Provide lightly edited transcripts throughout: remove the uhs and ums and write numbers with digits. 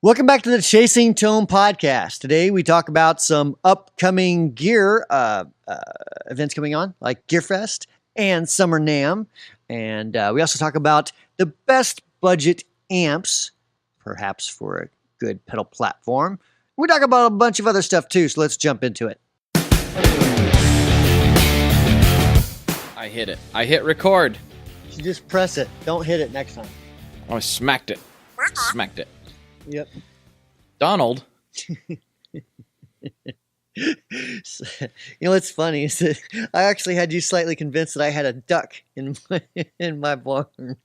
Welcome back to the Chasing Tone podcast. Today we talk about some upcoming gear events coming on, like Gearfest and Summer NAMM. And we also talk about the best budget amps, perhaps for a good pedal platform. We talk about a bunch of other stuff too, so let's jump into it. I hit it. I hit record. You just press it. Don't hit it next time. I smacked it. Smacked it. Yep. Donald. You know what's funny is that I actually had you slightly convinced that I had a duck in my barn.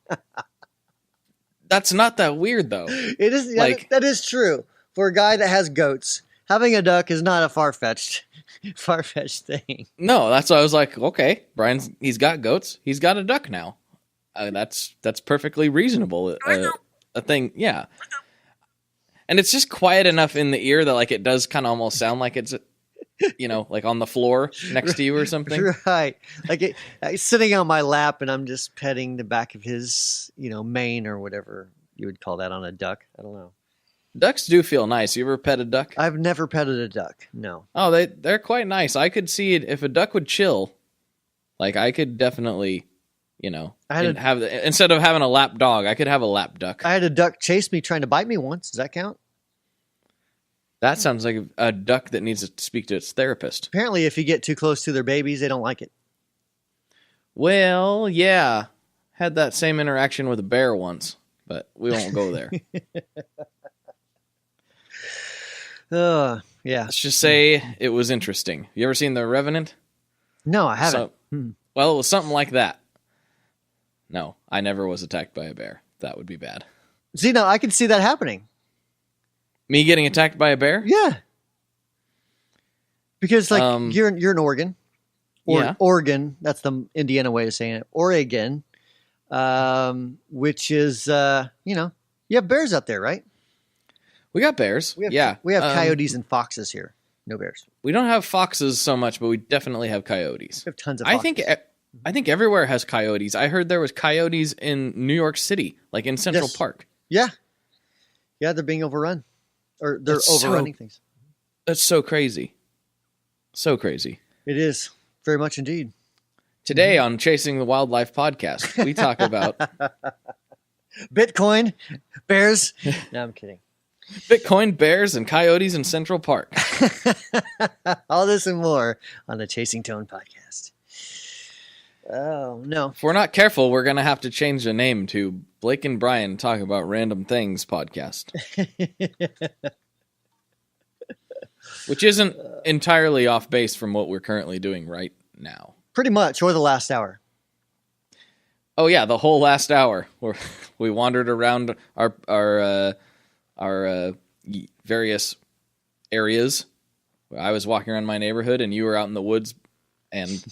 That's not that weird though. It is that is true. For a guy that has goats, having a duck is not a far-fetched thing. No, that's why I was like, okay, he's got goats. He's got a duck now. That's perfectly reasonable. A thing, yeah. And it's just quiet enough in the ear that like it does kind of almost sound like it's, like on the floor next to you or something. Right. Like it's sitting on my lap and I'm just petting the back of his, mane or whatever you would call that on a duck. I don't know. Ducks do feel nice. You ever pet a duck? I've never petted a duck. No. Oh, they're quite nice. I could see it if a duck would chill. Like I could definitely, instead of having a lap dog, I could have a lap duck. I had a duck chase me trying to bite me once. Does that count? That sounds like a duck that needs to speak to its therapist. Apparently, if you get too close to their babies, they don't like it. Well, yeah. Had that same interaction with a bear once, but we won't go there. Yeah. Let's just say it was interesting. You ever seen The Revenant? No, I haven't. Well, it was something like that. No, I never was attacked by a bear. That would be bad. See, now I can see that happening. Me getting attacked by a bear? Yeah. Because you're in Oregon. Yeah. Oregon, that's the Indiana way of saying it. Oregon, which is, you have bears out there, right? We got bears. We have coyotes and foxes here. No bears. We don't have foxes so much, but we definitely have coyotes. We have tons of foxes. I think everywhere has coyotes. I heard there was coyotes in New York City, like in Central Park. Yeah. Yeah, they're being overrun. Or they're overrunning things. That's so crazy. So crazy. It is. Very much indeed. Today on Chasing the Wildlife podcast, we talk about Bitcoin, bears. No, I'm kidding. Bitcoin, bears, and coyotes in Central Park. All this and more on the Chasing Tone podcast. Oh, no. If we're not careful, we're going to have to change the name to Blake and Brian Talk About Random Things podcast. Which isn't entirely off base from what we're currently doing right now. Pretty much, or the last hour. Oh, yeah, the whole last hour. We wandered around our various areas. I was walking around my neighborhood, and you were out in the woods, and...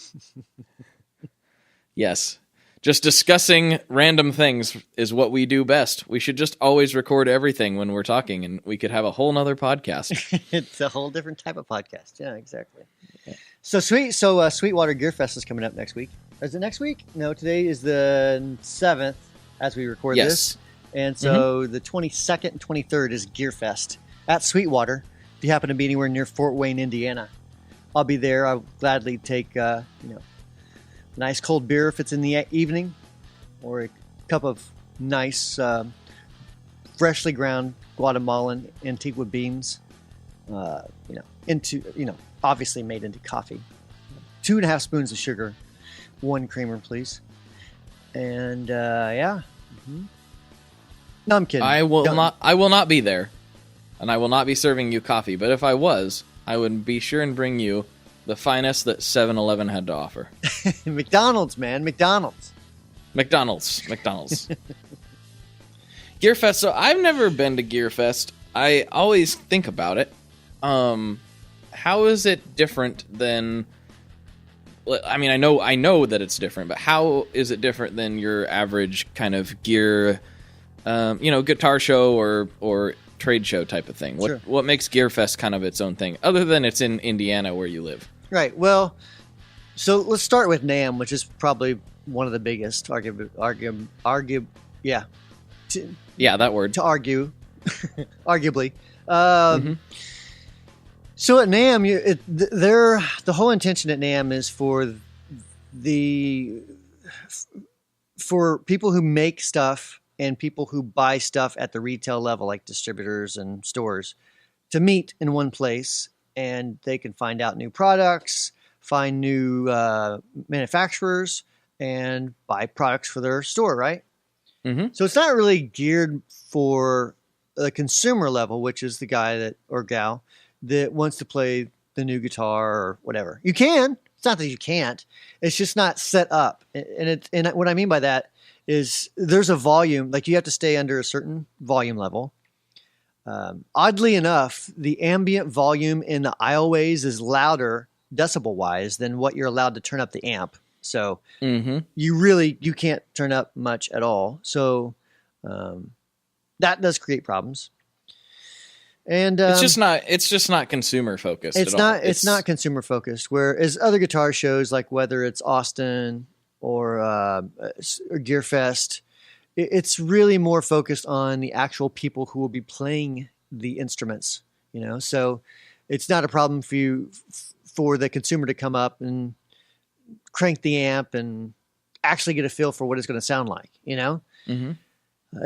Yes. Just discussing random things is what we do best. We should just always record everything when we're talking, and we could have a whole nother podcast. It's a whole different type of podcast. Yeah, exactly. Yeah. Sweetwater Gearfest is coming up next week. Is it next week? No, today is the 7th as we record this. And so the 22nd and 23rd is Gearfest at Sweetwater. If you happen to be anywhere near Fort Wayne, Indiana, I'll be there. I'll gladly take, nice cold beer if it's in the evening, or a cup of nice, freshly ground Guatemalan Antigua beans. Obviously made into coffee. 2.5 spoons of sugar, 1 creamer, please. And yeah. Mm-hmm. No, I'm kidding. I will not be there, and I will not be serving you coffee. But if I was, I would be sure and bring you the finest that 7-Eleven had to offer. McDonald's, man. McDonald's. Gearfest. So I've never been to Gearfest. I always think about it. How is it different than... I mean, I know that it's different, but how is it different than your average kind of gear, guitar show or trade show type of thing? Sure. What makes Gearfest kind of its own thing, other than it's in Indiana where you live? Right. Well, so let's start with NAMM, which is probably one of the biggest. Yeah, that word. To argue arguably. Mm-hmm. So at NAMM, the whole intention at NAMM is for people who make stuff and people who buy stuff at the retail level, like distributors and stores, to meet in one place, and they can find out new products, find new manufacturers, and buy products for their store, right? Mm-hmm. So it's not really geared for the consumer level, which is the guy that or gal that wants to play the new guitar or whatever. You can. It's not that you can't. It's just not set up. And what I mean by that is there's a volume, like you have to stay under a certain volume level. Oddly enough, the ambient volume in the aisleways is louder decibel-wise than what you're allowed to turn up the amp. So you can't turn up much at all. So that does create problems. And it's just not consumer focused. It's not consumer focused. Whereas other guitar shows, like whether it's Austin or Gearfest, it's really more focused on the actual people who will be playing the instruments. So it's not a problem for the consumer to come up and crank the amp and actually get a feel for what it's going to sound like. Mm-hmm.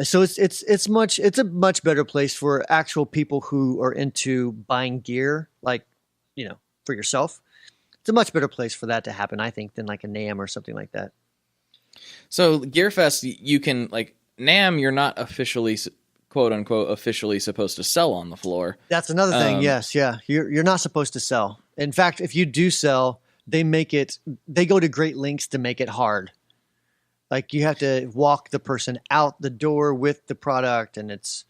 So it's a much better place for actual people who are into buying gear, like, for yourself. It's a much better place for that to happen, I think, than like a NAMM or something like that. So Gearfest, you can, like, NAMM, you're not officially, quote unquote, officially supposed to sell on the floor. That's another thing. Yes. Yeah. You're not supposed to sell. In fact, if you do sell, they go to great lengths to make it hard. Like you have to walk the person out the door with the product, and it's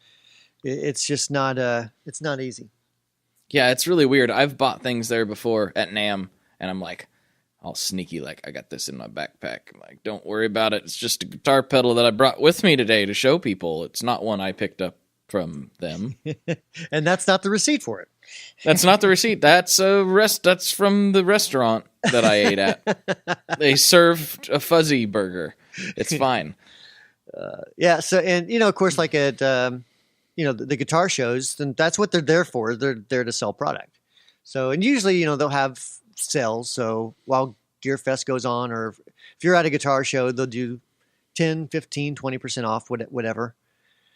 just not it's not easy. Yeah, it's really weird. I've bought things there before at NAMM, and I'm like, all sneaky, like, I got this in my backpack. I'm like, don't worry about it. It's just a guitar pedal that I brought with me today to show people. It's not one I picked up from them. And that's not the receipt for it. That's not the receipt. That's that's from the restaurant that I ate at. They served a fuzzy burger. It's fine. Yeah. So, and of course, like at the guitar shows, then that's what they're there for. They're there to sell product. So, and usually, they'll have sales. So while Gearfest goes on, or if you're at a guitar show, they'll do 10, 15, 20% off, whatever.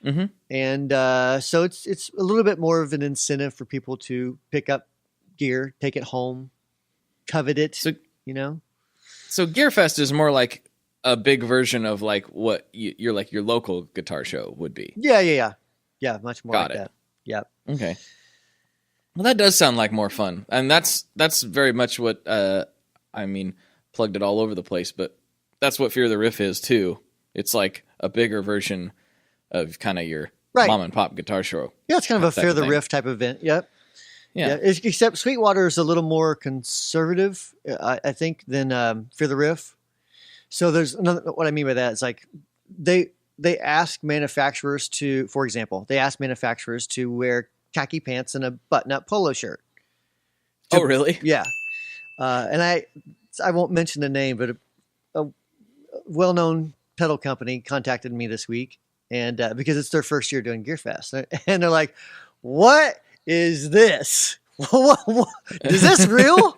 Mm-hmm. And so it's a little bit more of an incentive for people to pick up gear, take it home, covet it. So Gearfest is more like a big version of like what your local guitar show would be. Yeah. Much more. Got like it. That. Yep. Okay. Well, that does sound like more fun, and that's very much what plugged it all over the place. But that's what Fear the Riff is too. It's like a bigger version of kind of your mom and pop guitar show. Yeah, it's kind of a Fear the Riff type event. Yep. Yeah. Except Sweetwater is a little more conservative, I think, than Fear the Riff. So there's another. What I mean by that is like they ask manufacturers to, for example, wear khaki pants and a button-up polo shirt. Oh, really? Yeah. And I won't mention the name, but a well-known pedal company contacted me this week, and because it's their first year doing Gearfest, and they're like, "What is this? Is this real?"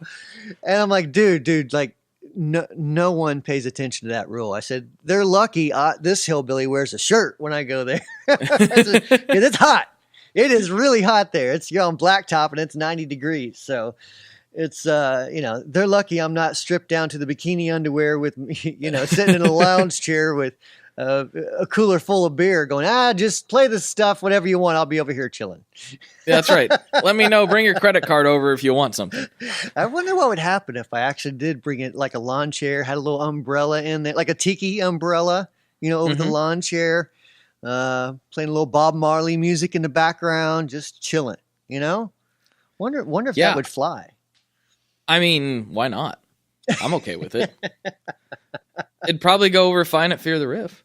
And I'm like, "Dude, like." No one pays attention to that rule. I said, they're lucky this hillbilly wears a shirt when I go there. Because it's hot. It is really hot there. You're on blacktop and it's 90 degrees. So it's, they're lucky I'm not stripped down to the bikini underwear with, sitting in a lounge chair with a cooler full of beer going, just play this stuff, whatever you want. I'll be over here chilling. Yeah, that's right. Let me know. Bring your credit card over if you want something. I wonder what would happen if I actually did bring it like a lawn chair, had a little umbrella in there, like a tiki umbrella, over the lawn chair, playing a little Bob Marley music in the background, just chilling, Wonder if that would fly. I mean, why not? I'm okay with it. It'd probably go over fine at Fear the Riff.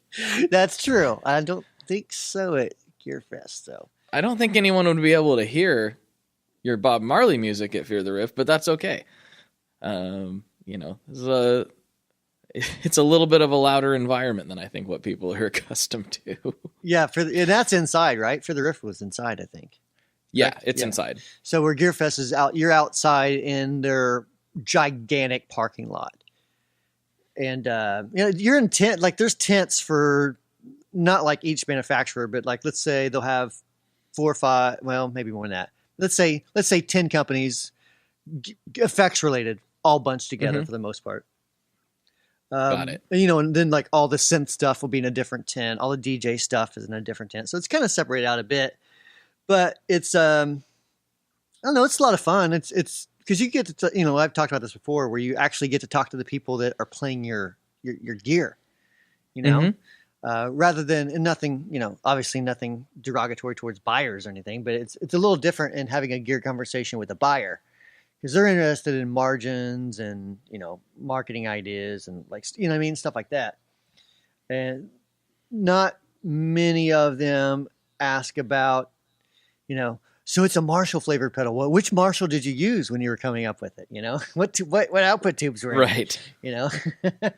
That's true. I don't think so at Gearfest, though. I don't think anyone would be able to hear your Bob Marley music at Fear the Riff, but that's okay. It's it's a little bit of a louder environment than I think what people are accustomed to. Yeah, and that's inside, right? For the Rift was inside, I think. Yeah, it's inside. So where Gearfest is out, you're outside in their gigantic parking lot. And you're in tent, like there's tents for not like each manufacturer, but like let's say they'll have 4 or 5, well, maybe more than that. Let's say 10 companies, effects related, all bunched together for the most part. Got it. And then like all the synth stuff will be in a different tent. All the DJ stuff is in a different tent. So it's kind of separated out a bit, but it's, I don't know, it's a lot of fun. It's because you get to, I've talked about this before where you actually get to talk to the people that are playing your gear, rather than, and nothing, obviously nothing derogatory towards buyers or anything, but it's a little different in having a gear conversation with a buyer. Because they're interested in margins and, marketing ideas and stuff like that. And not many of them ask about, so it's a Marshall flavored pedal. Well, which Marshall did you use when you were coming up with it? What output tubes were in right? It,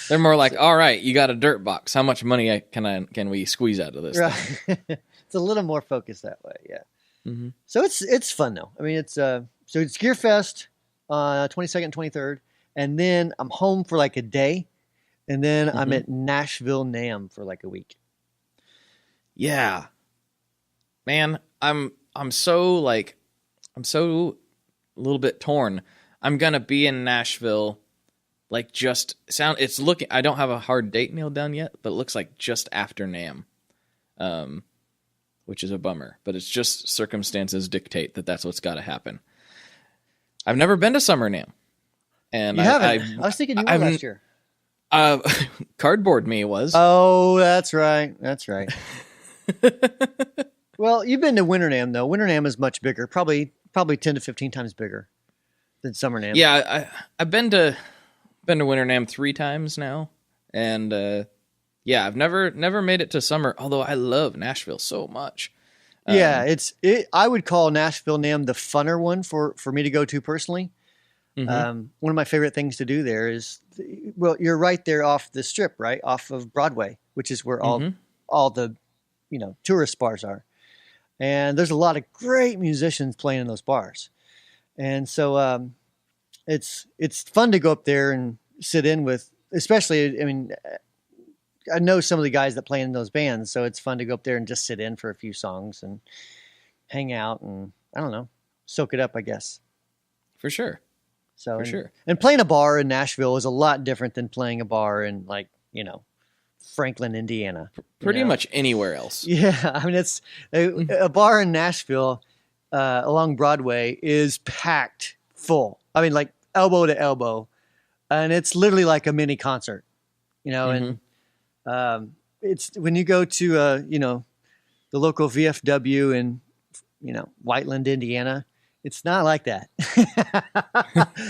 They're more like, all right, you got a dirt box. How much money can we squeeze out of this? Right. It's a little more focused that way, yeah. Mm-hmm. So it's fun though. I mean, it's so it's Gearfest, 22nd, 23rd, and then I'm home for like a day, and then I'm at Nashville NAMM for like a week. Yeah, man, I'm so a little bit torn. I'm gonna be in Nashville, I don't have a hard date nailed down yet, but it looks like just after NAMM, which is a bummer. But it's just circumstances dictate that's what's got to happen. I've never been to Summer NAMM, and you haven't. I was thinking you were last year. Cardboard Me was. Oh, that's right. That's right. Well, you've been to Winter NAMM though. Winter NAMM is much bigger, probably 10 to 15 times bigger than Summer NAMM. Yeah, I've been to Winter NAMM 3 times now, and I've never made it to Summer. Although I love Nashville so much. Yeah, I would call Nashville NAMM the funner one for me to go to personally. One of my favorite things to do there is, you're right there off the strip, right off of Broadway, which is where all the tourist bars are, and there's a lot of great musicians playing in those bars, and so it's fun to go up there and sit in with, especially, I mean, I know some of the guys that play in those bands, so it's fun to go up there and just sit in for a few songs and hang out and, I don't know, soak it up, I guess. For sure. So, sure. And playing a bar in Nashville is a lot different than playing a bar in Franklin, Indiana. Pretty much anywhere else. Yeah. I mean, it's a bar in Nashville along Broadway is packed full. I mean, like elbow to elbow, and it's literally like a mini concert, and it's when you go to the local VFW in Whiteland, Indiana, it's not like that.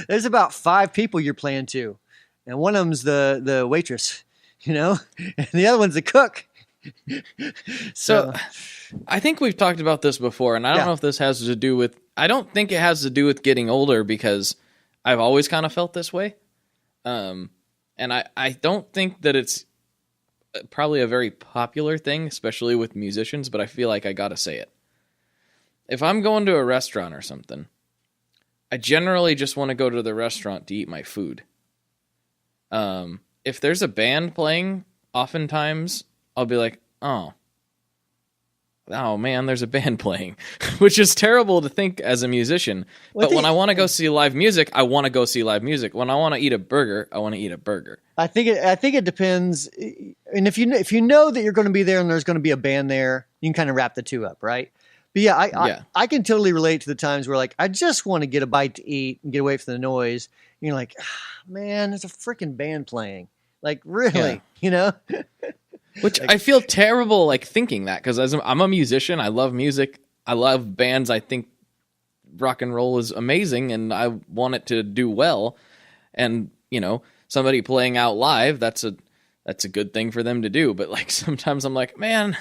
There's about 5 people you're playing to, and one of them's the waitress, and the other one's the cook. So I think we've talked about this before, and I don't know if this has to do with, I don't think it has to do with getting older, because I've always kind of felt this way. And I don't think that it's probably a very popular thing, especially with musicians, but I feel like I gotta say it. If I'm going to a restaurant or something, I generally just want to go to the restaurant to eat my food. If there's a band playing, oftentimes I'll be like, oh man, there's a band playing, which is terrible to think as a musician. But when I want to go see live music, I want to go see live music. When I want to eat a burger, I want to eat a burger. I think it depends. And if you know that you're going to be there and there's going to be a band there, you can kind of wrap the two up, right? But I can totally relate to the times where I just want to get a bite to eat and get away from the noise. And you're like, man, there's a freaking band playing. Like, really, Which I feel terrible thinking that, because I'm a musician. I love music. I love bands. I think rock and roll is amazing, and I want it to do well. And somebody playing out live, that's a good thing for them to do. But sometimes I'm like, man,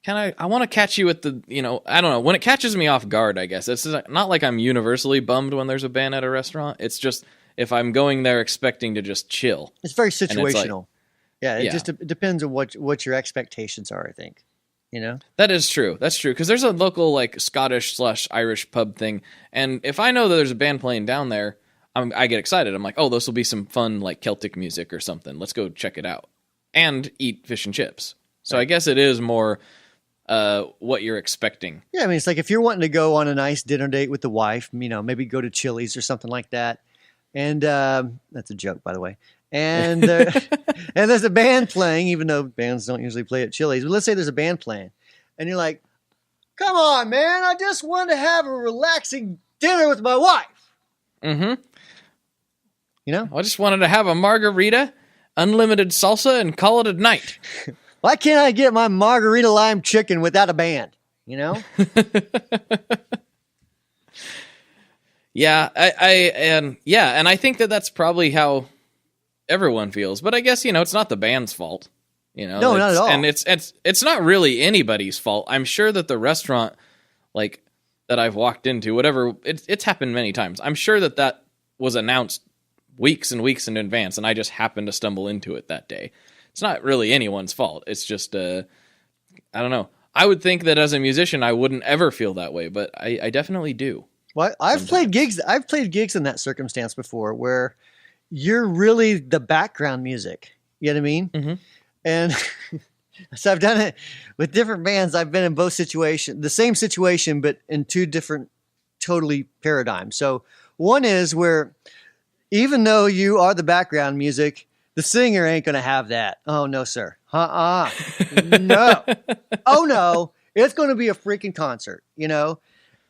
I want to catch you at the I don't know, when it catches me off guard. I guess it's not like I'm universally bummed when there's a band at a restaurant. It's just if I'm going there expecting to just chill. It's very situational. It just depends on what your expectations are, I think. You know? That is true. That's true. Because there's a local like Scottish/Irish pub thing. And if I know that there's a band playing down there, I get excited. I'm like, oh, this will be some fun like Celtic music or something. Let's go check it out. And eat fish and chips. So I guess it is more what you're expecting. Yeah, I mean, it's like if you're wanting to go on a nice dinner date with the wife, you know, maybe go to Chili's or something like that. And that's a joke, by the way. And and there's a band playing, even though bands don't usually play at Chili's. But let's say there's a band playing, and you're like, "Come on, man! I just want to have a relaxing dinner with my wife." Mm-hmm. You know, I just wanted to have a margarita, unlimited salsa, and call it a night. Why can't I get my margarita lime chicken without a band? You know. Yeah, and I think that's probably how everyone feels, but I guess, you know, it's not the band's fault, you know. No, not at all. And it's not really anybody's fault. I'm sure that the restaurant, like, that I've walked into, whatever, it's happened many times. I'm sure that was announced weeks and weeks in advance, and I just happened to stumble into it that day. It's not really anyone's fault. It's just, I don't know. I would think that as a musician, I wouldn't ever feel that way, but I definitely do. Well, I've played gigs in that circumstance before where you're really the background music. You know what I mean? Mm-hmm. And so I've done it with different bands. I've been in both situations, the same situation, but in two different totally paradigms. So one is where even though you are the background music, the singer ain't going to have that. Oh, no, sir. No. Oh, no. It's going to be a freaking concert, you know?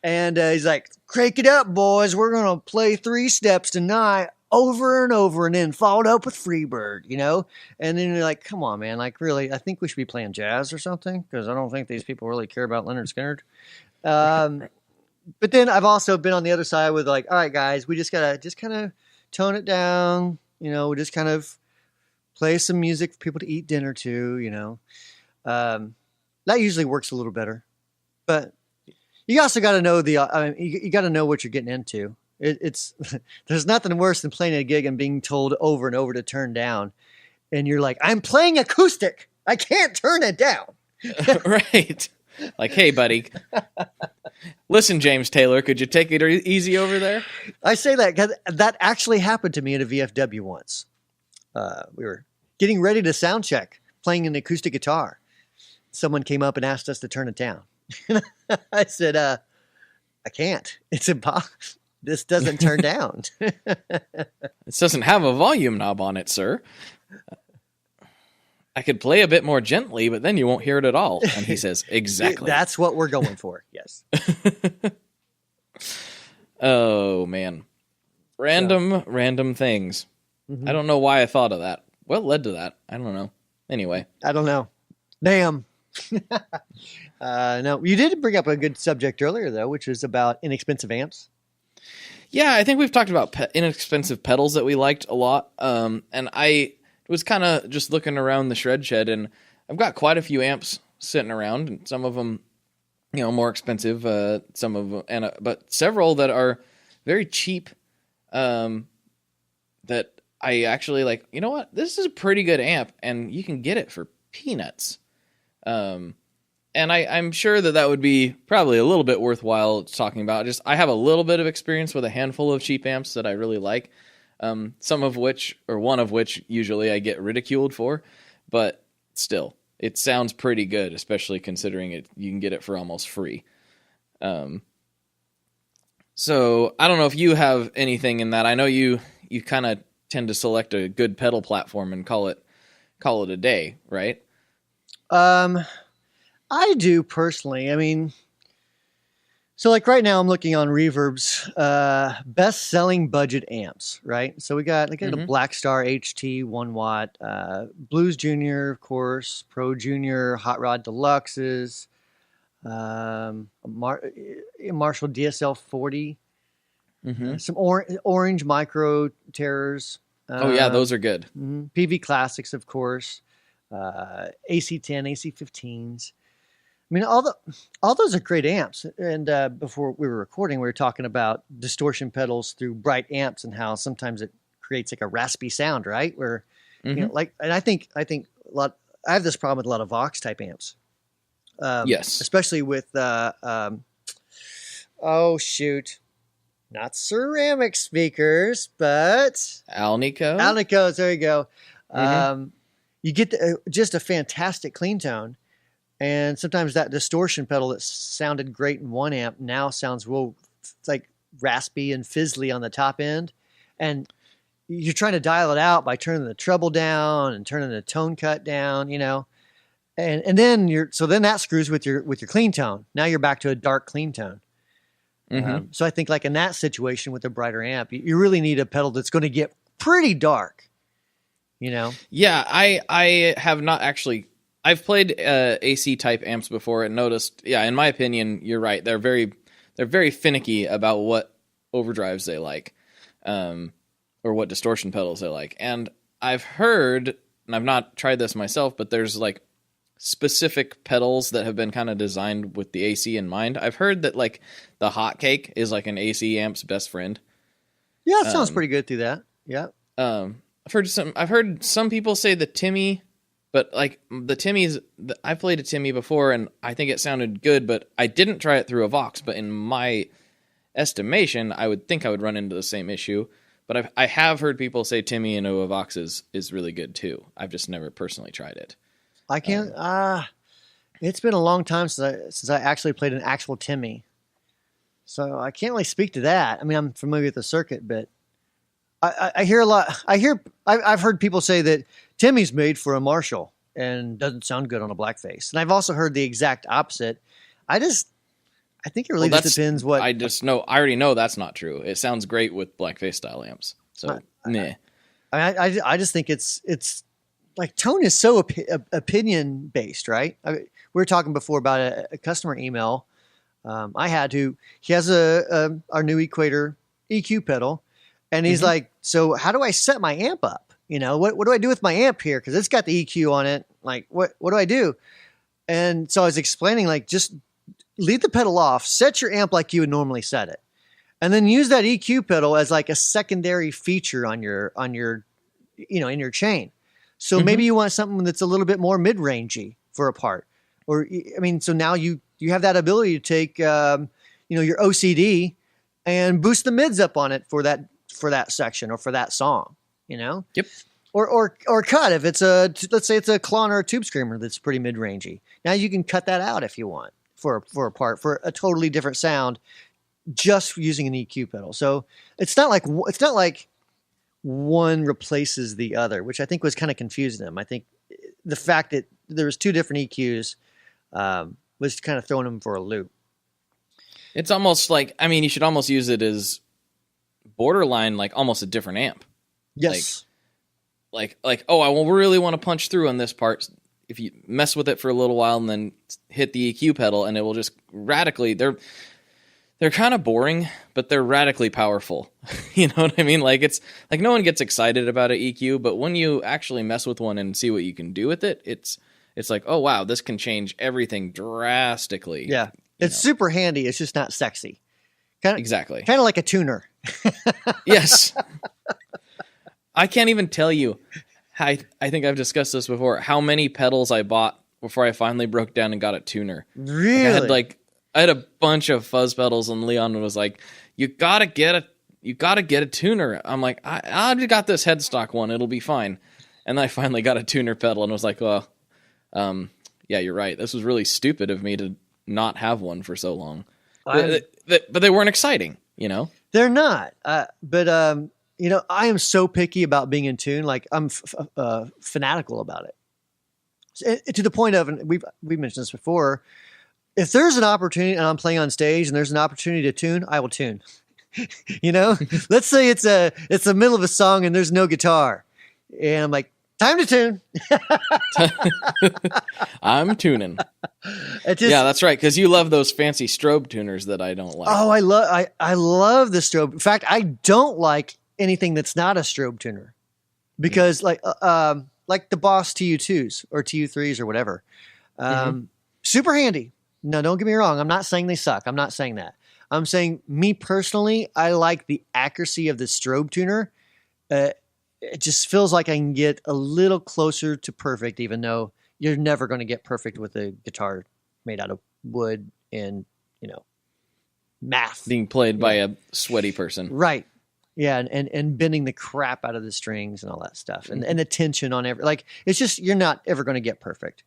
And he's like, crank it up, boys. We're going to play 3 steps tonight over and over and then followed up with Freebird, you know? And then you're like, come on, man. Like, really, I think we should be playing jazz or something because I don't think these people really care about Leonard Skinner. But then I've also been on the other side with like, all right, guys, we just got to just kind of tone it down. You know, we just kind of play some music for people to eat dinner to, you know. That usually works a little better. But you also got to know you got to know what you're getting into. It's there's nothing worse than playing a gig and being told over and over to turn down, and you're like, I'm playing acoustic, I can't turn it down. Right? Like, hey, buddy, listen, James Taylor, could you take it easy over there? I say that because that actually happened to me at a VFW once. We were getting ready to sound check, playing an acoustic guitar. Someone came up and asked us to turn it down. I said, I can't. It's impossible. This doesn't turn down. This doesn't have a volume knob on it, sir. I could play a bit more gently, but then you won't hear it at all. And he says, exactly. That's what we're going for. Yes. Oh, man. Random things. Mm-hmm. I don't know why I thought of that. What led to that? I don't know. Anyway. I don't know. Damn. No, you did bring up a good subject earlier, though, which was about inexpensive amps. Yeah, I think we've talked about inexpensive pedals that we liked a lot. And I was kind of just looking around the shred shed, and I've got quite a few amps sitting around, and some of them, you know, more expensive. Some of them, but several that are very cheap. That I actually like. You know what? This is a pretty good amp, and you can get it for peanuts. And I'm sure that would be probably a little bit worthwhile talking about. Just I have a little bit of experience with a handful of cheap amps that I really like. Some of which, or one of which, usually I get ridiculed for, but still, it sounds pretty good, especially considering you can get it for almost free. So I don't know if you have anything in that. I know you kind of tend to select a good pedal platform and call it a day, right? I do personally. I mean, so like right now I'm looking on Reverb's best selling budget amps, right? So we got a Black Star HT 1 watt, Blues Junior, of course, Pro Junior, Hot Rod Deluxes, Marshall DSL 40, some Orange Micro Terrors. Oh yeah, those are good. PV Classics, of course, AC10, AC15s. I mean, all those are great amps. And before we were recording, we were talking about distortion pedals through bright amps and how sometimes it creates like a raspy sound, right? Where, Mm-hmm. and I think I have this problem with a lot of Vox type amps. Yes. Especially with, not ceramic speakers, but Alnicos. There you go. Mm-hmm. You get just a fantastic clean tone. And sometimes that distortion pedal that sounded great in one amp now sounds real like raspy and fizzly on the top end. And you're trying to dial it out by turning the treble down and turning the tone cut down, and then then that screws with your clean tone. Now you're back to a dark clean tone. Mm-hmm. So I think like in that situation with a brighter amp, you really need a pedal that's going to get pretty dark, Yeah, I have not actually. I've played AC type amps before and noticed. Yeah, in my opinion, you're right. They're very finicky about what overdrives they like, or what distortion pedals they like. And I've heard, and I've not tried this myself, but there's like specific pedals that have been kind of designed with the AC in mind. I've heard that like the Hotcake is like an AC amp's best friend. Yeah, it sounds pretty good through that. Yeah. I've heard some people say the Timmy, but like the Timmy's, I played a Timmy before and I think it sounded good, but I didn't try it through a Vox. But in my estimation, I would think I would run into the same issue. But I have heard people say Timmy in a Vox is really good too. I've just never personally tried it. I can't. It's been a long time since I actually played an actual Timmy, so I can't really speak to that. I mean, I'm familiar with the circuit, but I hear a lot. I've heard people say that Timmy's made for a Marshall and doesn't sound good on a Blackface, and I've also heard the exact opposite. I think it really just depends what. I already know that's not true. It sounds great with Blackface style amps. So, meh. I just think it's like tone is so opinion based, right? We were talking before about a customer email he has our new Equator EQ pedal, and he's like, so how do I set my amp up? What do I do with my amp here? Because it's got the EQ on it. Like, what do I do? And so I was explaining, like, just leave the pedal off, set your amp like you would normally set it, and then use that EQ pedal as like a secondary feature on your in your chain. So maybe you want something that's a little bit more mid-rangey for a part, so now you have that ability to take your OCD and boost the mids up on it for that section or for that song, Yep. Or cut if it's let's say it's a Klon or a Tube Screamer that's pretty mid-rangey. Now you can cut that out if you want for a part for a totally different sound, just using an EQ pedal. So it's not like one replaces the other, which I think was kind of confusing them. I think the fact that there was two different EQs was kind of throwing them for a loop. It's almost like, you should almost use it as borderline, like almost a different amp. Yes. Like, oh, I really want to punch through on this part. If you mess with it for a little while and then hit the EQ pedal, and it will just radically, they're kind of boring, but they're radically powerful. You know what I mean? Like, it's like no one gets excited about an EQ, but when you actually mess with one and see what you can do with it, it's like, oh wow, this can change everything drastically. Yeah. It's super handy. It's just not sexy. Exactly. Kind of like a tuner. Yes. I can't even tell you. I think I've discussed this before. How many pedals I bought before I finally broke down and got a tuner? Really? I had a bunch of fuzz pedals, and Leon was like, "You gotta get a tuner." I'm like, I got this headstock one; it'll be fine. And then I finally got a tuner pedal, and was like, "Well, yeah, you're right. This was really stupid of me to not have one for so long." But they weren't exciting, They're not. But I am so picky about being in tune. Like I'm fanatical about it, to the point of, and we've mentioned this before. If there's an opportunity and I'm playing on stage and there's an opportunity to tune, I will tune. Let's say it's the middle of a song and there's no guitar, and I'm like, time to tune. I'm tuning. Yeah, that's right. Because you love those fancy strobe tuners that I don't like. Oh, I love the strobe. In fact, I don't like anything that's not a strobe tuner, because like the Boss TU2s or TU3s or whatever, super handy. No, don't get me wrong. I'm not saying they suck. I'm not saying that. I'm saying, me personally, I like the accuracy of the strobe tuner it just feels like I can get a little closer to perfect, even though you're never going to get perfect with a guitar made out of wood and, math. Being played by a sweaty person. Right. Yeah. And bending the crap out of the strings and all that stuff. And the tension on it's just, you're not ever going to get perfect.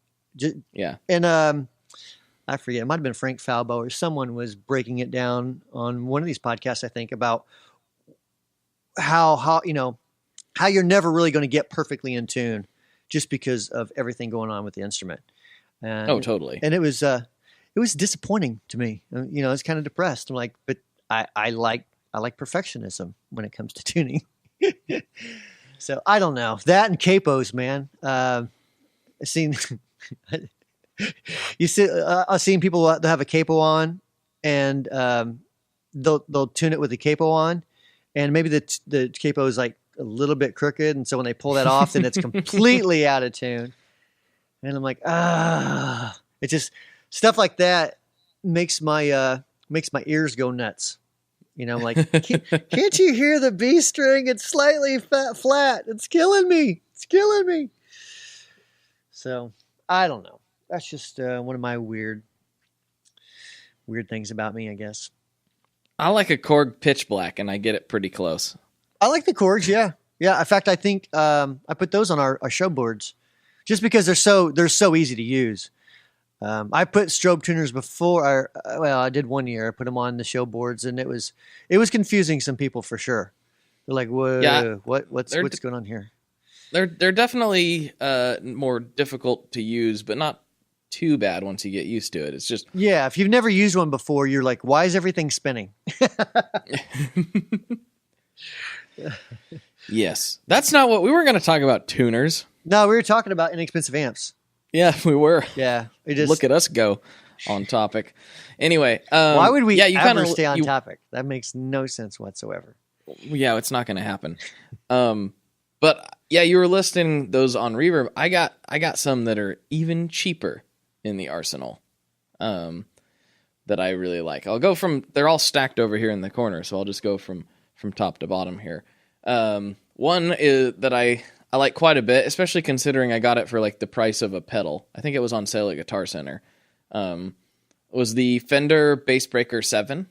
Yeah. And I forget, it might've been Frank Falbo or someone was breaking it down on one of these podcasts, I think, about how you're never really going to get perfectly in tune just because of everything going on with the instrument. Totally. And it was disappointing to me. I was kind of depressed. I'm like, but I like perfectionism when it comes to tuning. So I don't know, that and capos, man. I've seen I've seen people that have a capo on, and they'll tune it with the capo on, and maybe the capo is like a little bit crooked, and so when they pull that off, then it's completely out of tune. And I'm like, it's just stuff like that makes my ears go nuts. I'm like, can't you hear the B string? It's slightly flat. It's killing me. So I don't know. That's just one of my weird things about me, I guess. I like a Korg pitch black, and I get it pretty close. I like the Korgs, yeah. In fact, I think I put those on our show boards just because they're so easy to use. I put strobe tuners before. I did one year. I put them on the show boards, and it was confusing some people for sure. They're like, "Whoa, yeah, what's going on here?" They're definitely more difficult to use, but not too bad once you get used to it. It's just if you've never used one before, you're like, "Why is everything spinning?" Yes, that's not what we were going to talk about. Tuners. No, we were talking about inexpensive amps. Yeah, we were. Yeah, look at us go on topic. Anyway, why would we ever stay on topic? That makes no sense whatsoever. Yeah, it's not going to happen. But yeah, you were listing those on Reverb. I got some that are even cheaper in the arsenal. That I really like. I'll go from. They're all stacked over here in the corner, so I'll just go from top to bottom here. One is that I like quite a bit, especially considering I got it for like the price of a pedal. I think it was on sale at Guitar Center. Was the Fender Bassbreaker 7,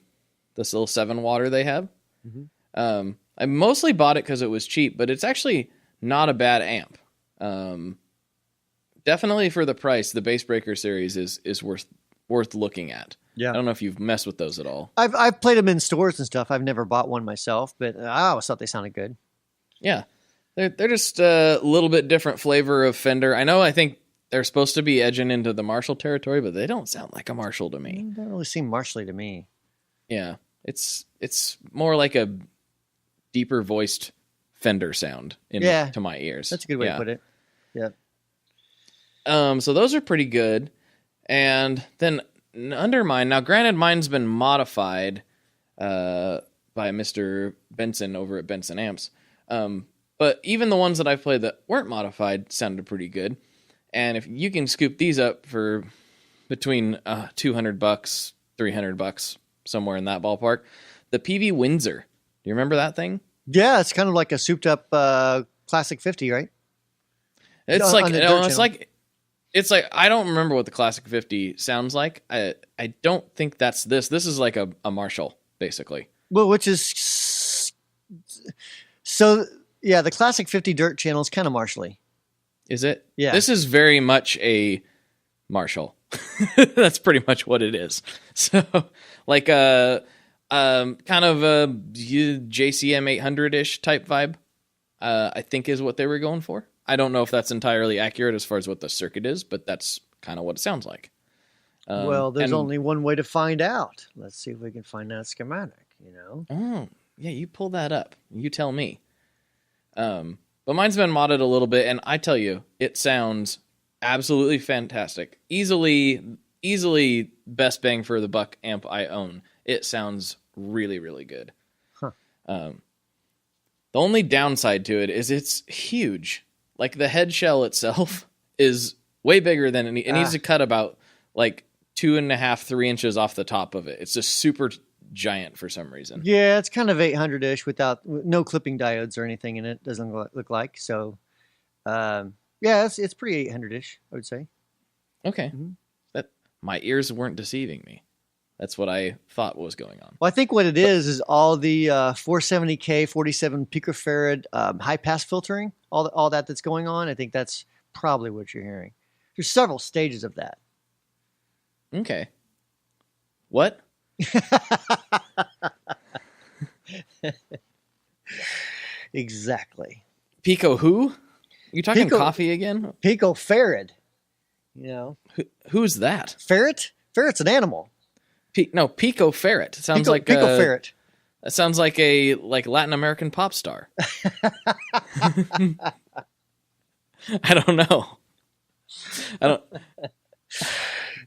this little 7-water they have. Mm-hmm. I mostly bought it because it was cheap, but it's actually not a bad amp. Definitely for the price, the Bassbreaker series is worth looking at. Yeah, I don't know if you've messed with those at all. I've played them in stores and stuff. I've never bought one myself, but I always thought they sounded good. Yeah, they're just a little bit different flavor of Fender. I think they're supposed to be edging into the Marshall territory, but they don't sound like a Marshall to me. They don't really seem Marshall-y to me. Yeah, it's more like a deeper voiced Fender sound to my ears. That's a good way to put it. Yeah. So those are pretty good. And then under mine, now granted mine's been modified by Mr. Benson over at Benson Amps. But even the ones that I've played that weren't modified sounded pretty good. And if you can scoop these up for between $200, $300, somewhere in that ballpark, the PV Windsor. Do you remember that thing? Yeah, it's kind of like a souped up Classic 50, right? It's like I don't remember what the Classic 50 sounds like. I don't think that's this. This is like a Marshall, basically. Well, which is so yeah. The Classic 50 Dirt channel is kind of Marshall-y. Is it? Yeah. This is very much a Marshall. That's pretty much what it is. So like kind of a JCM 800-ish type vibe. I think is what they were going for. I don't know if that's entirely accurate as far as what the circuit is, but that's kind of what it sounds like. Well, there's only one way to find out. Let's see if we can find that schematic, Oh, yeah, you pull that up. You tell me. But mine's been modded a little bit, and I tell you, it sounds absolutely fantastic. Easily best bang for the buck amp I own. It sounds really, really good. Huh. The only downside to it is it's huge. Like the head shell itself is way bigger than it needs to cut about like 2.5, 3 inches off the top of it. It's just super giant for some reason. Yeah, it's kind of 800-ish without no clipping diodes or anything in it. Doesn't look like so. Yeah, it's pretty 800-ish, I would say. Okay, that my ears weren't deceiving me. That's what I thought was going on. Well, I think what it is all the 470K, 47 picofarad high pass filtering, all that's going on. I think that's probably what you're hearing. There's several stages of that. Okay. What? Exactly. Pico who? You talking coffee again? Picofarad. You know. Who's that? Ferret? Ferret's an animal. Pico Ferret. It sounds like Pico Ferret. That sounds like a Latin American pop star. I don't know.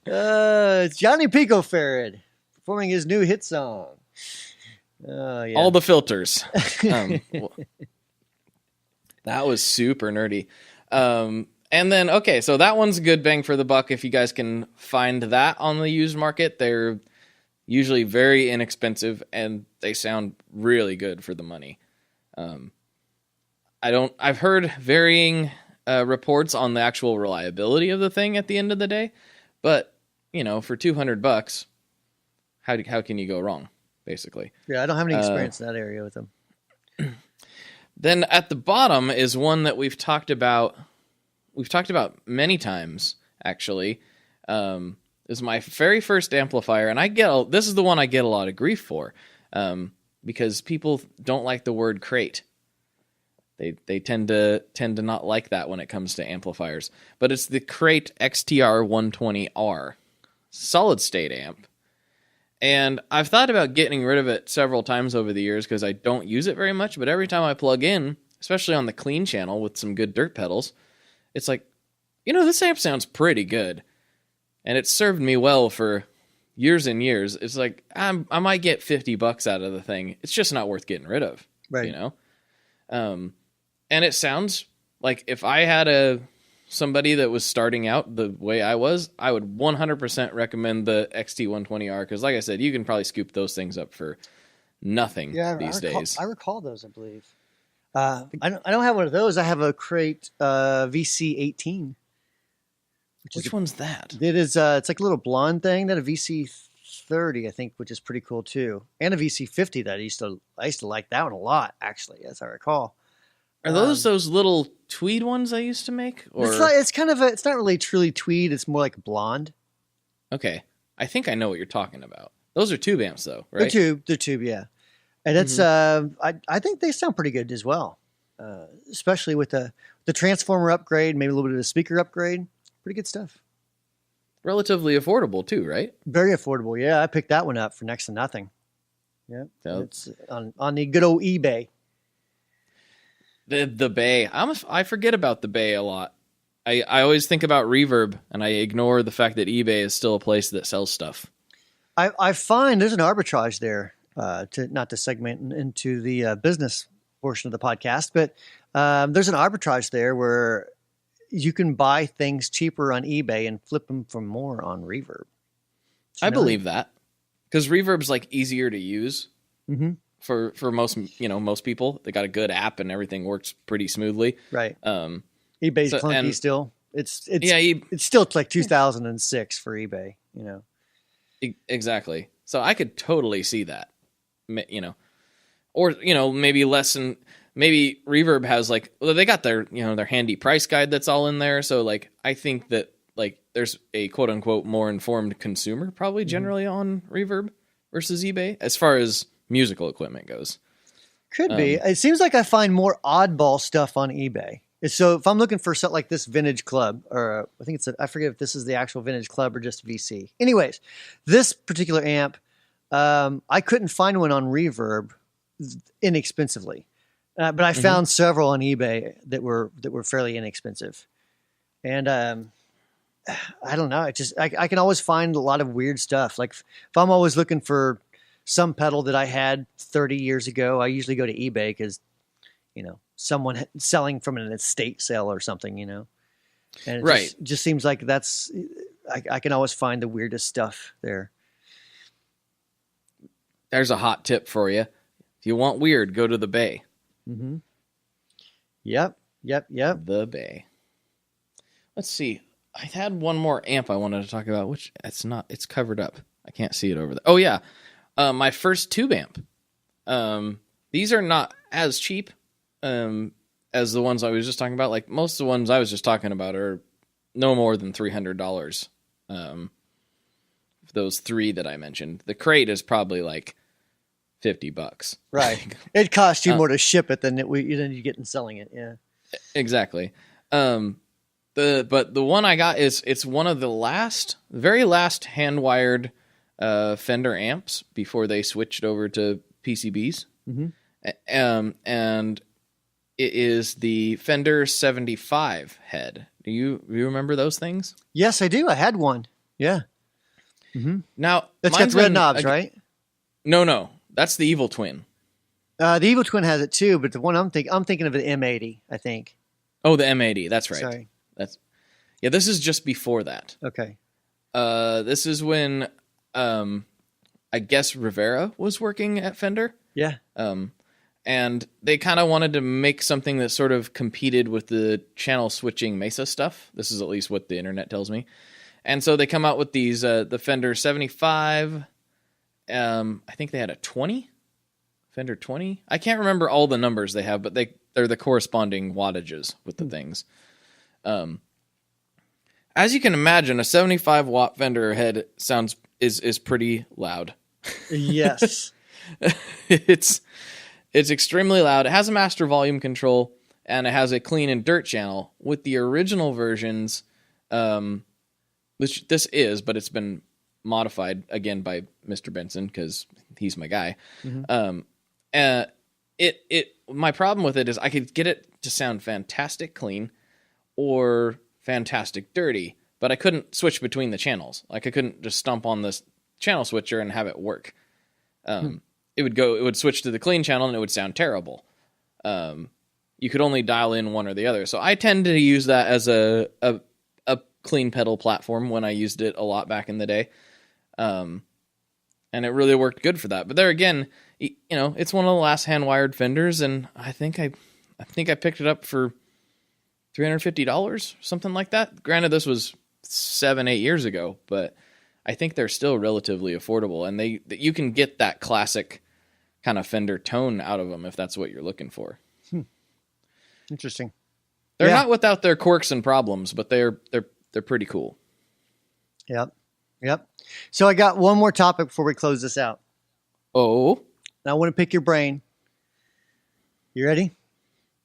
It's Johnny Picofarad performing his new hit song. Yeah. All the filters. That was super nerdy. And then, okay, so that one's a good bang for the buck if you guys can find that on the used market. They're usually very inexpensive, and they sound really good for the money. I've heard varying reports on the actual reliability of the thing at the end of the day, but, for $200, how can you go wrong, basically? Yeah, I don't have any experience in that area with them. Then at the bottom is one that we've talked about many times, actually. Is my very first amplifier, and this is the one I get a lot of grief for, because people don't like the word crate. They tend to not like that when it comes to amplifiers. But it's the Crate XTR 120R solid state amp. And I've thought about getting rid of it several times over the years because I don't use it very much, but every time I plug in, especially on the clean channel with some good dirt pedals, it's like, this amp sounds pretty good. And it's served me well for years and years. It's like, I might get $50 out of the thing. It's just not worth getting rid of, right? And it sounds like if I had somebody that was starting out the way I was, I would 100% recommend the XT120R because, like I said, you can probably scoop those things up for nothing these days. I recall those, I believe. I don't have one of those. I have a Crate VC18. Which one's that? It is. It's like a little blonde thing. That a VC30, I think, which is pretty cool too, and a VC50 that I used to like that one a lot, actually, as I recall. Are those little tweed ones I used to make? Or it's kind of it's not really truly tweed. It's more like blonde. Okay, I think I know what you're talking about. Those are tube amps, though, right? They're tube, yeah. And it's I think they sound pretty good as well, especially with the transformer upgrade, maybe a little bit of the speaker upgrade. Pretty good stuff. Relatively affordable too, right? Very affordable. Yeah, I picked that one up for next to nothing. Yeah, it's on the good old eBay. The Bay. I forget about the Bay a lot. I always think about Reverb, and I ignore the fact that eBay is still a place that sells stuff. I find there's an arbitrage there. Not to segment into the business portion of the podcast, but there's an arbitrage there where you can buy things cheaper on eBay and flip them for more on Reverb. I believe that because Reverb's like easier to use for most most people. They got a good app and everything works pretty smoothly. Right. eBay's clunky still. It's still like 2006 for eBay. Exactly. So I could totally see that. Or maybe less than. Maybe Reverb has they got their their handy price guide that's all in there. So I think that there's a quote unquote more informed consumer probably generally on Reverb versus eBay as far as musical equipment goes. Could be. It seems like I find more oddball stuff on eBay. So if I'm looking for something like this Vintage Club, or I think I forget if this is the actual Vintage Club or just VC. Anyways, this particular amp, I couldn't find one on Reverb inexpensively. But I found several on eBay that were fairly inexpensive, and I don't know. I can always find a lot of weird stuff. Like if I'm always looking for some pedal that I had 30 years ago, I usually go to eBay because someone selling from an estate sale or something. And it just seems like I can always find the weirdest stuff there. there's a hot tip for you. If you want weird, go to the Bay. Mm-hmm. Yep. The Bay. Let's see. I had one more amp I wanted to talk about, which it's covered up. I can't see it over there. Oh, yeah. My first tube amp. These are not as cheap as the ones I was just talking about. Like, most of the ones I was just talking about are no more than $300. Those three that I mentioned. The crate is probably like $50. Right. It costs you more to ship it than you get in selling it. Yeah. Exactly. But the one I got it's one of the very last hand wired Fender amps before they switched over to PCBs. Mm-hmm. And it is the Fender 75 head. Do you remember those things? Yes, I do. I had one. Yeah. Mm-hmm. Now it's got red knobs, right? No, that's the Evil Twin. The Evil Twin has it too, but the one I'm thinking of the M80. I think. Oh, the M80. That's right. Sorry. This is just before that. Okay. This is when I guess Rivera was working at Fender. Yeah. And they kind of wanted to make something that sort of competed with the channel switching Mesa stuff. This is at least what the internet tells me. And so they come out with these, the Fender 75. I think they had a 20. Fender 20. I can't remember all the numbers they have, but they're the corresponding wattages with the things. As you can imagine, a 75 watt Fender head is pretty loud. Yes. It's extremely loud. It has a master volume control, and it has a clean and dirt channel. With the original versions, which this is, but it's been modified again by Mr. Benson because he's my guy. Mm-hmm. My problem with it is I could get it to sound fantastic clean or fantastic dirty, but I couldn't switch between the channels. Like, I couldn't just stomp on this channel switcher and have it work. It would switch to the clean channel and it would sound terrible. You could only dial in one or the other. So I tend to use that as a clean pedal platform when I used it a lot back in the day. And it really worked good for that. But there again, it's one of the last hand wired Fenders, and I think I picked it up for $350, something like that. Granted, this was 7-8 years ago, but I think they're still relatively affordable, and you can get that classic kind of Fender tone out of them if that's what you're looking for. Interesting. They're not without their quirks and problems, but they're pretty cool. Yep. So I got one more topic before we close this out. Oh. And I want to pick your brain. You ready?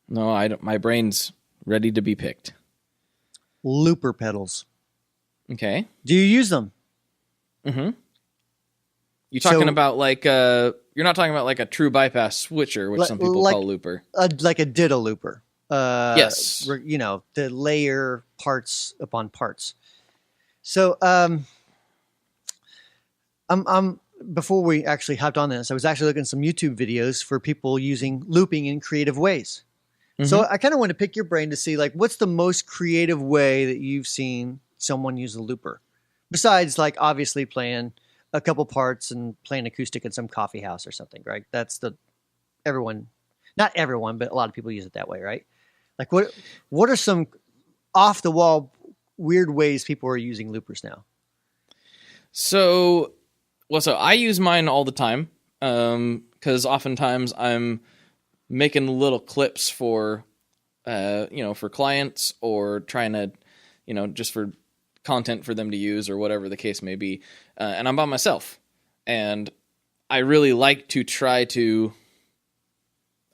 No, I don't. My brain's ready to be picked. Looper pedals. Okay. Do you use them? Mm-hmm. You talking about like you're not talking about like a true bypass switcher, which some people call looper. Like a ditto looper. Yes. To layer parts upon parts. So before we actually hopped on this, I was actually looking at some YouTube videos for people using looping in creative ways. Mm-hmm. So I kind of want to pick your brain to see, like, what's the most creative way that you've seen someone use a looper? Besides, like, obviously playing a couple parts and playing acoustic in some coffee house or something, right? That's not everyone, but a lot of people use it that way, right? Like, what are some off the wall weird ways people are using loopers now? So I use mine all the time because oftentimes I'm making little clips for clients or trying to, just for content for them to use or whatever the case may be. And I'm by myself. And I really like to try to,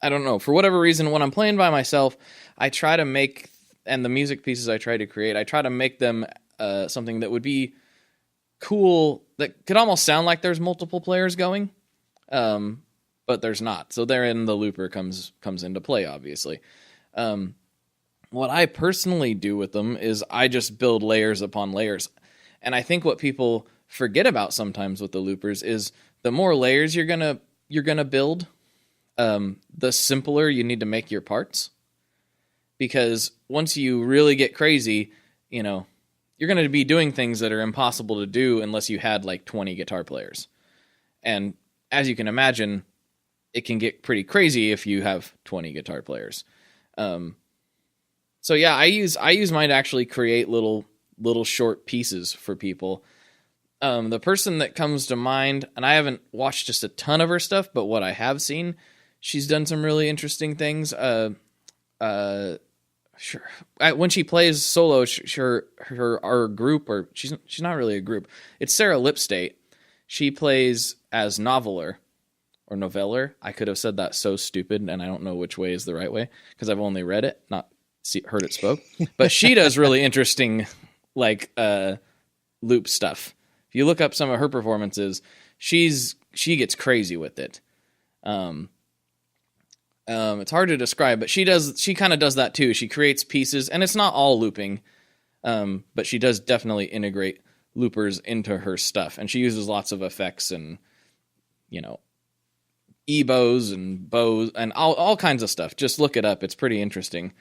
I don't know, for whatever reason, when I'm playing by myself, I try to make, and the music pieces I try to create, I try to make them something that would be cool, that could almost sound like there's multiple players going, but there's not. So therein the looper comes into play, obviously. What I personally do with them is I just build layers upon layers. And I think what people forget about sometimes with the loopers is the more layers you're gonna build, the simpler you need to make your parts. Because once you really get crazy, you're going to be doing things that are impossible to do unless you had like 20 guitar players. And as you can imagine, it can get pretty crazy if you have 20 guitar players. So yeah, I use mine to actually create little short pieces for people. The person that comes to mind, and I haven't watched just a ton of her stuff, but what I have seen, she's done some really interesting things. Sure. When she plays solo, our group, or she's not really a group. It's Sarah Lipstate. She plays as Noveller or Noveller. I could have said that so stupid, and I don't know which way is the right way because I've only read it, not heard it spoke. But she does really interesting, like loop stuff. If you look up some of her performances, she gets crazy with it. It's hard to describe, but she kind of does that too. She creates pieces, and it's not all looping, but she does definitely integrate loopers into her stuff, and she uses lots of effects and, e-bows and bows and all kinds of stuff. Just look it up. It's pretty interesting.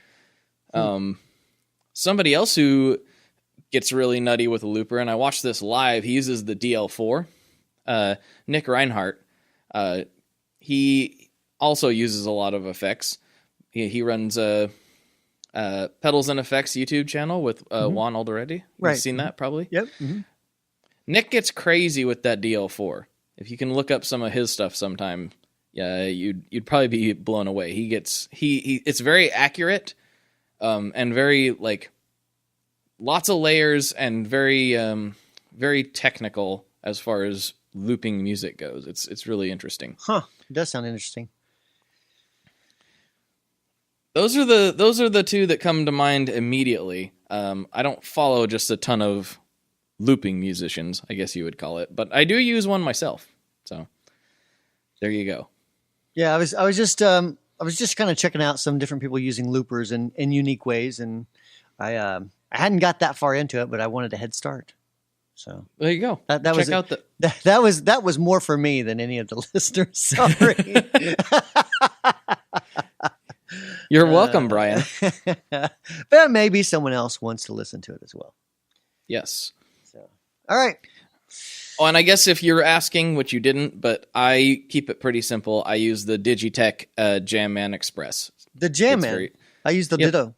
Somebody else who gets really nutty with a looper, and I watched this live, he uses the DL4, Nick Reinhardt. He also uses a lot of effects. He runs a Pedals and Effects YouTube channel with Juan Alderete. You've seen that probably? Yep. Mm-hmm. Nick gets crazy with that DL4. If you can look up some of his stuff sometime, yeah, you'd probably be blown away. It's very accurate, and very like lots of layers and very very technical as far as looping music goes. It's really interesting. Huh. It does sound interesting. Those are the two that come to mind immediately. I don't follow just a ton of looping musicians, I guess you would call it, but I do use one myself. So there you go. Yeah, I was just kind of checking out some different people using loopers in unique ways, and I hadn't got that far into it, but I wanted a head start. So there you go. That was more for me than any of the listeners. Sorry. You're welcome, Brian. But maybe someone else wants to listen to it as well. Yes. So, all right. Oh, and I guess if you're asking, which you didn't, but I keep it pretty simple. I use the Digitech Jam Man Express. The Jam Man? I use the Ditto.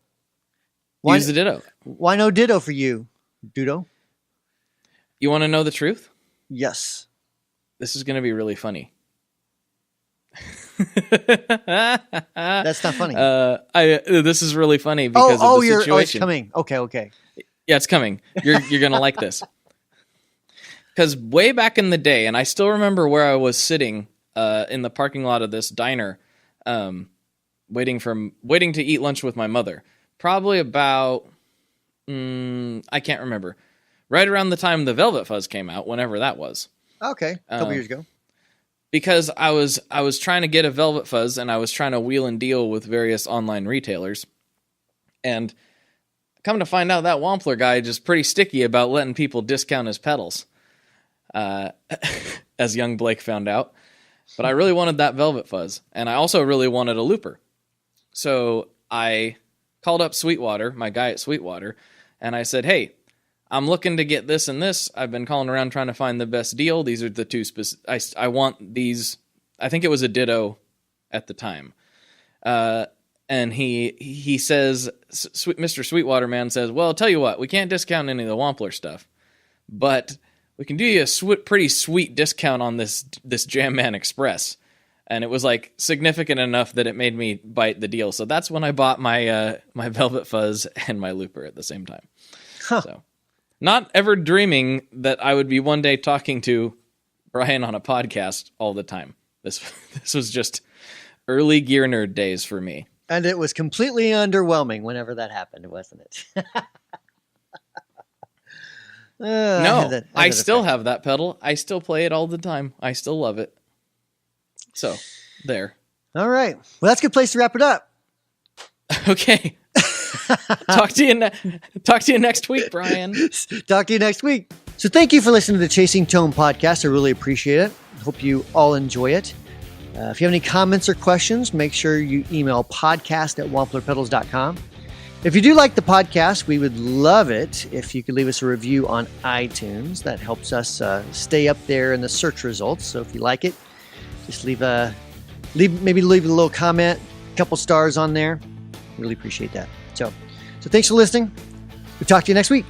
Use the Ditto. Why no Ditto for you, Dudo? You want to know the truth? Yes. This is going to be really funny. That's not funny. This is really funny because of the situation. It's coming. Okay. Yeah, it's coming. You're going to like this. Because way back in the day, and I still remember where I was sitting in the parking lot of this diner, waiting to eat lunch with my mother. Probably about, I can't remember. Right around the time the Velvet Fuzz came out, whenever that was. Okay, a couple years ago. Because I was trying to get a Velvet Fuzz, and I was trying to wheel and deal with various online retailers. And come to find out, that Wampler guy is just pretty sticky about letting people discount his pedals. As young Blake found out. But I really wanted that Velvet Fuzz, and I also really wanted a looper. So I called up Sweetwater, my guy at Sweetwater, and I said, hey, I'm looking to get this and this. I've been calling around trying to find the best deal. These are the two I want these. I think it was a Ditto at the time. And he says, Mr. Sweetwater man says, well, I'll tell you what, we can't discount any of the Wampler stuff, but we can do you a pretty sweet discount on this Jam Man Express. And it was like significant enough that it made me bite the deal. So that's when I bought my my Velvet Fuzz and my looper at the same time. Huh. So not ever dreaming that I would be one day talking to Brian on a podcast all the time. This was just early gear nerd days for me. And it was completely underwhelming whenever that happened, wasn't it? No, I still have that pedal. I still play it all the time. I still love it. So, there. All right. Well, that's a good place to wrap it up. Okay. Talk to you next week, Brian. Talk to you next week. So thank you for listening to the Chasing Tone podcast. I really appreciate it. Hope you all enjoy it. If you have any comments or questions, make sure you email podcast@wamplerpedals.com. If you do like the podcast, we would love it if you could leave us a review on iTunes. That helps us stay up there in the search results. So if you like it, just leave a little comment, a couple stars on there. Really appreciate that. So thanks for listening. We'll talk to you next week.